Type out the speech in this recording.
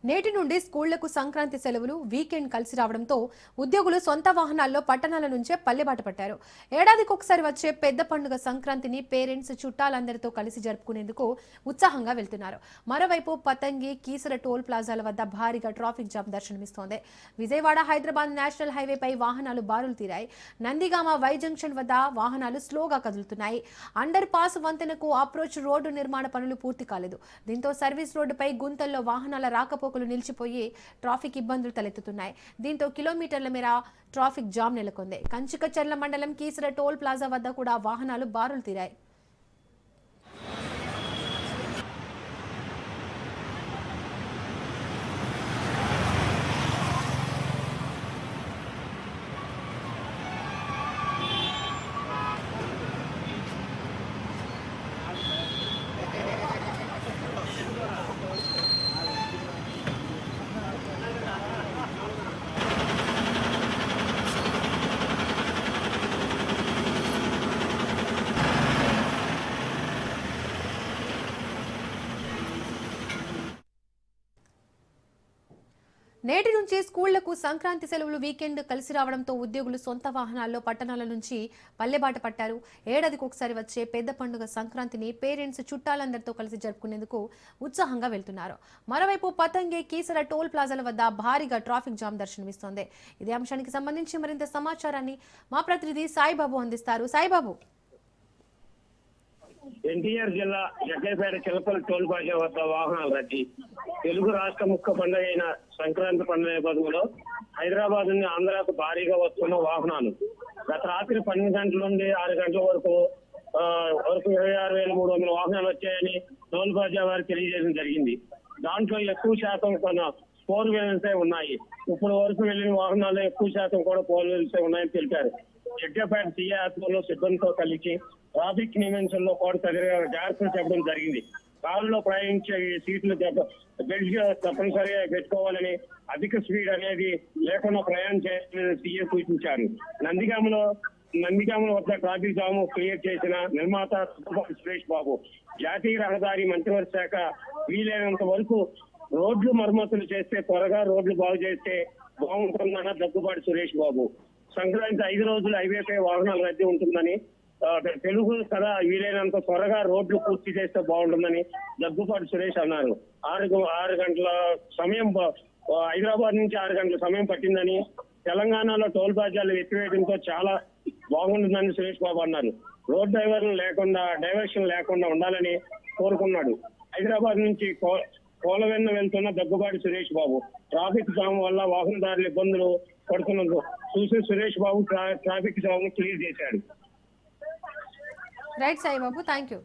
నేటి నుండి స్కూళ్లకు సంక్రాంతి సెలవులు వీకెండ్ కలిసి రావడంతో ఉద్యోగులు సొంత వాహనాల్లో పట్టణాల నుంచే పల్లెబాట పట్టారు. ఏడాదికొకసారి వచ్చే పెద్ద పండుగ సంక్రాంతిని పేరెంట్స్ చుట్టాలందరితో కలిసి జరుపుకునేందుకు ఉత్సాహంగా వెళ్తున్నారు. మరోవైపు పతంగి కీసర టోల్ ప్లాజాల వద్ద భారీగా ట్రాఫిక్ జామ్ దర్శనమిస్తోంది. విజయవాడ హైదరాబాద్ నేషనల్ హైవేపై వాహనాలు బారులు తీరాయి. నందిగామ వై జంక్షన్ వద్ద వాహనాలు స్లోగా కదులుతున్నాయి. అండర్ పాస్ వంతెనకు అప్రోచ్ రోడ్డు నిర్మాణ పనులు పూర్తి కాలేదు. దీంతో సర్వీస్ రోడ్డుపై గుంతల్లో వాహనాల రాకపోకలు నిలిచిపోయి ట్రాఫిక్ ఇబ్బందులు తలెత్తుతున్నాయి. దీంతో కిలోమీటర్ల మేర ట్రాఫిక్ జామ్ నెలకొంది. కంచికచర్ల మండలం కీసర టోల్ ప్లాజా వద్ద కూడా వాహనాలు బారులు తీరాయి. నేటి నుంచి స్కూళ్లకు సంక్రాంతి సెలవులు వీకెండ్ కలిసి రావడంతో ఉద్యోగులు సొంత వాహనాల్లో పట్టణాల నుంచి పల్లెబాట పట్టారు. ఏడాదికి ఒకసారి వచ్చే పెద్ద పండుగ సంక్రాంతిని పేరెంట్స్ చుట్టాలందరితో కలిసి జరుపుకునేందుకు ఉత్సాహంగా వెళ్తున్నారు. మరోవైపు పతంగి కీసర టోల్ ప్లాజాల వద్ద భారీగా ట్రాఫిక్ జామ్ దర్శనమిస్తోంది. ఇదే అంశానికి సంబంధించి మరింత సమాచారాన్ని మా ప్రతినిధి సాయిబాబు అందిస్తారు. సాయిబాబు, ఎన్టీఆర్ జిల్లా జగ్గైపేట చిలపల్లి టోల్ ప్లాజా వద్ద వాహనాలు రద్దీ. తెలుగు రాష్ట్ర ముఖ్య పండుగ అయిన సంక్రాంతి పండుగ నేపథ్యంలో హైదరాబాద్ నుండి ఆంధ్రాకు భారీగా వస్తున్న వాహనాలు గత రాత్రి 12 గంటల నుండి 6 గంటల వరకు 26,300 వాహనాలు వచ్చాయని టోల్ ప్లాజా వారు తెలియజేయడం జరిగింది. దాంట్లో ఎక్కువ శాతం కొన్న 4 వీలర్సే ఉన్నాయి. ఇప్పుడు వరకు వెళ్లిన వాహనాలు ఎక్కువ శాతం కూడా 4 వీలర్సే ఉన్నాయని తెలిపారు. జగ్గైపేట సీఏ ఆధ్వర్యంలో సిబ్బందితో కలిసి ట్రాఫిక్ నియమించడంలో కూడా జాగ్రత్తలు చెప్పడం జరిగింది. కారులో ప్రయాణించే సీట్లు బెల్ట్ తప్పనిసరిగా పెట్టుకోవాలని, అధిక స్పీడ్ అనేది లేకుండా ప్రయాణం చేయాలని సీఏ సూచించారు. నందిగామ వద్ద ట్రాఫిక్ జామ్ క్లియర్ చేసిన నిర్మాత సురేష్ బాబు, జాతీయ రహదారి మంత్రివర్గ శాఖ వీలైనంత వరకు రోడ్లు మరమ్మతులు చేస్తే, త్వరగా రోడ్లు బాగు చేస్తే బాగుంటుందన్న దగ్గుబాటి సురేష్ బాబు. సంక్రాంతి 5 రోజులు హైవేపై వాహనాల రద్దీ ఉంటుందని, తెలుగు కదా వీలైనంత త్వరగా రోడ్లు పూర్తి చేస్తే బాగుంటుందని దగ్గుపాటి సురేష్ అన్నారు. 6 గంటల సమయం హైదరాబాద్ నుంచి 6 గంటల సమయం పట్టిందని, తెలంగాణలో టోల్ ప్లాజాలు ఎత్తివేయడంతో చాలా బాగుంటుందని సురేష్ బాబు అన్నారు. రోడ్ డైవర్షన్ లేకుండా ఉండాలని కోరుకున్నాడు. హైదరాబాద్ నుంచి కోలవెన్న వెళ్తున్న దగ్గుబాటి సురేష్ బాబు ట్రాఫిక్ జామ్ వల్ల వాహనదారులు ఇబ్బందులు పడుతున్నందుకు చూసి Suresh Babu traffic jam clear చేశాడు. Right Saibabu, thank you.